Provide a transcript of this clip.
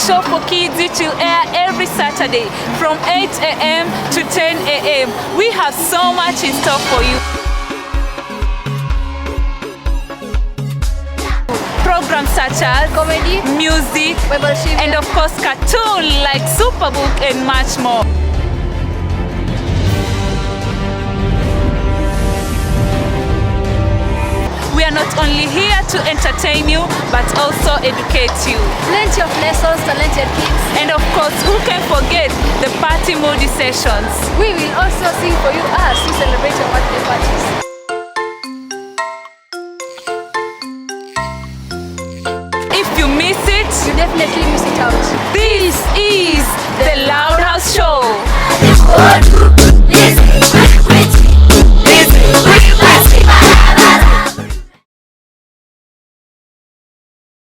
show for kids which will air every Saturday from 8 a.m. to 10 a.m. We have so much in store for you. Programs such as comedy, music, membership, and of course cartoon like Superbook and much more. We are not only here to entertain you, but also educate you. Plenty of lessons, talented kids. And of course, who can forget the party moody sessions? We will also sing for you as we celebrate your birthday parties. If you miss it, You definitely miss it out. this is